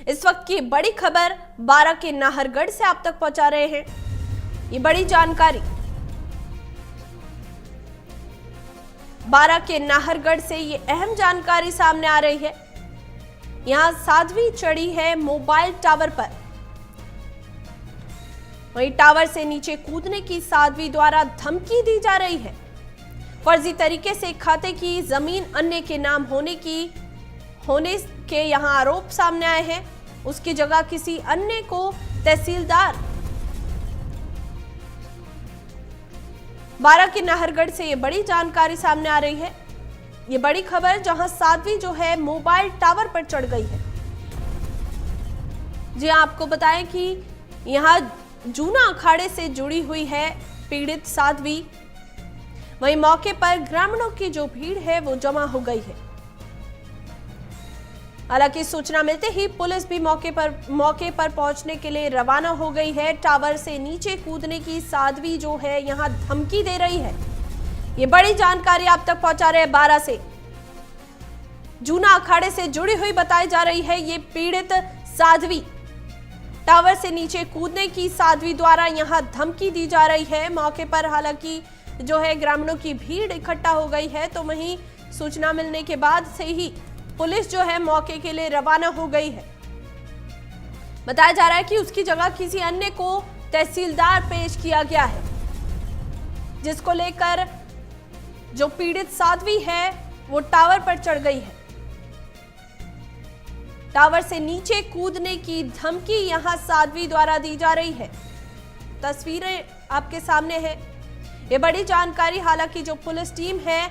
इस वक्त की बड़ी खबर बारां के नाहरगढ़ से आप तक पहुंचा रहे हैं। ये बड़ी जानकारी बारां के नाहरगढ़ से ये अहम जानकारी सामने आ रही है। यहां साध्वी चढ़ी है मोबाइल टावर पर। वहीं टावर से नीचे कूदने की साध्वी द्वारा धमकी दी जा रही है। फर्जी तरीके से खाते की जमीन अन्य के नाम होने के यहां आरोप सामने आए हैं। उसकी जगह किसी अन्य को तहसीलदार। बारां के नाहरगढ़ से ये बड़ी जानकारी सामने आ रही है। ये बड़ी खबर जहां साध्वी जो है मोबाइल टावर पर चढ़ गई है। जी आपको बताएं कि यहां जूना अखाड़े से जुड़ी हुई है पीड़ित साध्वी। वहीं मौके पर ग्रामीणों की जो भीड़ है वो जमा हो गई है। हालांकि सूचना मिलते ही पुलिस भी मौके पर पहुंचने के लिए रवाना हो गई है। टावर से नीचे कूदने की साध्वी जो है यहां धमकी दे रही है। ये बड़ी जानकारी आप तक पहुंचा रहे हैं बारां से। जूना अखाड़े से जुड़ी हुई बताई जा रही है ये पीड़ित साध्वी। टावर से नीचे कूदने की साध्वी द्वारा यहां धमकी दी जा रही है। मौके पर हालांकि जो है ग्रामीणों की भीड़ इकट्ठा हो गई है, तो वहीं सूचना मिलने के बाद से ही पुलिस जो है मौके के लिए रवाना हो गई है। बताया जा रहा है कि उसकी जगह किसी अन्य को तहसीलदार पेश किया गया है, जिसको लेकर जो पीड़ित साध्वी है वो टावर पर चढ़ गई है। टावर से नीचे कूदने की धमकी यहां साध्वी द्वारा दी जा रही है। तस्वीरें आपके सामने है। ये बड़ी जानकारी, हालांकि जो पुलिस टीम है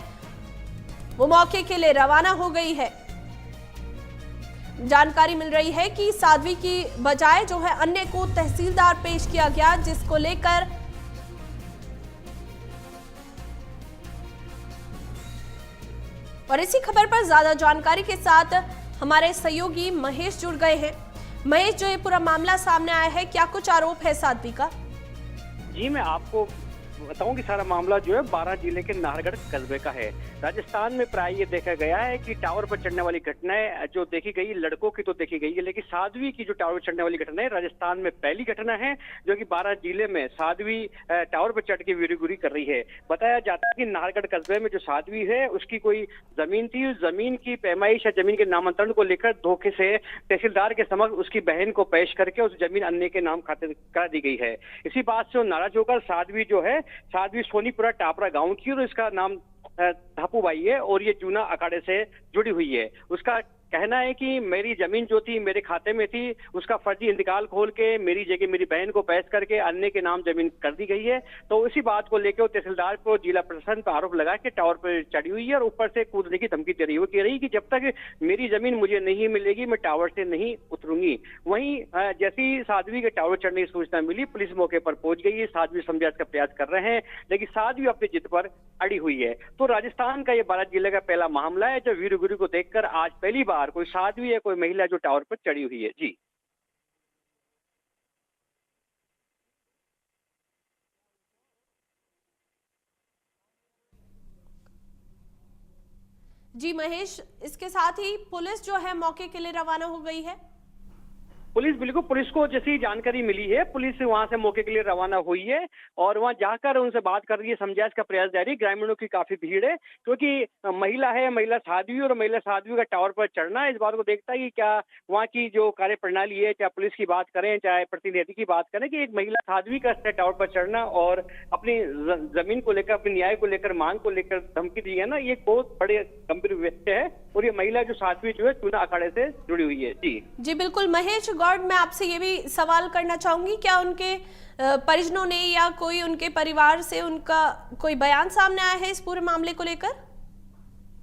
वो मौके के लिए रवाना हो गई है। जानकारी मिल रही है कि साध्वी की बजाय जो है अन्य को तहसीलदार पेश किया गया, जिसको लेकर और इसी खबर पर ज्यादा जानकारी के साथ हमारे सहयोगी महेश जुड़ गए हैं। महेश, जो ये पूरा मामला सामने आया है, क्या कुछ आरोप है साध्वी का? जी, मैं आपको बताऊं कि सारा मामला जो है बारां जिले के नाहरगढ़ कस्बे का है। राजस्थान में प्राय ये देखा गया है कि टावर पर चढ़ने वाली घटनाएं जो देखी गई लड़कों की तो देखी गई है, लेकिन साध्वी की जो टावर पर चढ़ने वाली घटना है राजस्थान में पहली घटना है, जो कि बारां जिले में साध्वी टावर पर चढ़ के वीरगुरी कर रही है। बताया जाता है कि नाहरगढ़ कस्बे में जो साध्वी है उसकी कोई जमीन थी। उस जमीन की पैमाइश या जमीन के नामांतरण को लेकर धोखे से तहसीलदार के समक्ष उसकी बहन को पेश करके उस जमीन अन्य के नाम खातिर करा दी गई है। इसी बात से नाराज होकर साध्वी सोनीपुरा टापरा गांव की और इसका नाम धापूबाई है और ये जूना अखाड़े से जुड़ी हुई है। उसका कहना है कि मेरी जमीन जो थी मेरे खाते में थी, उसका फर्जी इंतकाल खोल के मेरी जगह मेरी बहन को पेश करके अन्य के नाम जमीन कर दी गई है। तो इसी बात को लेकर तहसीलदार को जिला प्रशासन पर आरोप लगा के टावर पर चढ़ी हुई है और ऊपर से कूदने की धमकी दे रही है। वो कह रही कि जब तक मेरी जमीन मुझे नहीं मिलेगी मैं टावर से नहीं उतरूंगी। वहीं जैसी साध्वी के टावर चढ़ने की सूचना मिली, पुलिस मौके पर पहुंच गई है। साध्वी समझाने का प्रयास कर रहे हैं, लेकिन साध्वी अपनी जिद पर अड़ी हुई है। तो राजस्थान का ये बारां जिले का पहला मामला है जो वीरगुरी को देखकर आज पहली बार कोई साध्वी है, कोई महिला जो टावर पर चढ़ी हुई है। जी जी महेश, इसके साथ ही पुलिस जो है मौके के लिए रवाना हो गई है। पुलिस को जैसी जानकारी मिली है, पुलिस वहां से मौके के लिए रवाना हुई है और वहां जाकर उनसे बात कर रही है, समझाइश का प्रयास जारी। ग्रामीणों की काफी भीड़ है क्योंकि महिला साध्वी और महिला साध्वी का टावर पर चढ़ना इस बात को देखता है कि क्या वहां की जो कार्य प्रणाली है, चाहे पुलिस की बात करें चाहे प्रतिनिधि की बात करें, कि एक महिला साध्वी का टावर पर चढ़ना और अपनी जमीन को लेकर, अपने न्याय को लेकर, मांग को लेकर धमकी दी है ना, ये बहुत बड़े गंभीर विषय है। और ये महिला जो साध्वी जो है चूना अखाड़े से जुड़ी हुई है। जी बिल्कुल महेश, मैं आपसे ये भी सवाल करना चाहूंगी, क्या उनके परिजनों ने या कोई उनके परिवार से उनका कोई बयान सामने आया है इस पूरे मामले को लेकर?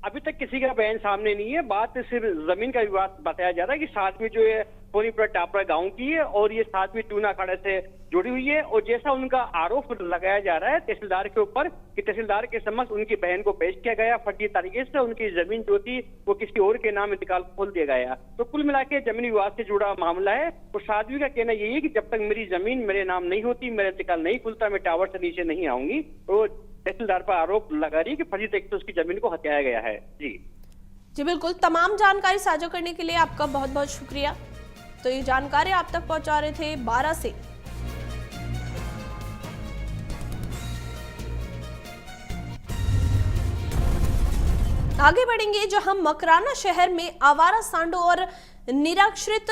अभी तक किसी का बयान सामने नहीं है। बात सिर्फ जमीन का विवाद बताया जा रहा है कि साध्वी जो है सोनीपुरा टापरा गांव की है और ये साध्वी टूना अखाड़े से जुड़ी हुई है। और जैसा उनका आरोप लगाया जा रहा है तहसीलदार के ऊपर कि तहसीलदार के समक्ष उनकी बहन को पेश किया गया, फर्जी तरीके से उनकी जमीन जो थी वो किसी और के नाम इंतकाल खोल दिया गया। तो कुल मिला के जमीन विवाद से जुड़ा मामला है। तो साध्वी का कहना यही है कि जब तक मेरी जमीन मेरे नाम नहीं होती, मेरा इंतकाल नहीं खुलता, मैं टावर से नीचे नहीं आऊंगी। तो तहसीलदार पर आरोप लगा रही है कि फर्जी तरीके से उसकी जमीन को हत्याया गया है। जी बिल्कुल, तमाम जानकारी साझा करने के लिए आपका बहुत बहुत शुक्रिया। तो ये जानकारी आप तक पहुंचा रहे थे 12 से। आगे बढ़ेंगे जहां मकराना शहर में आवारा सांडों और निराश्रित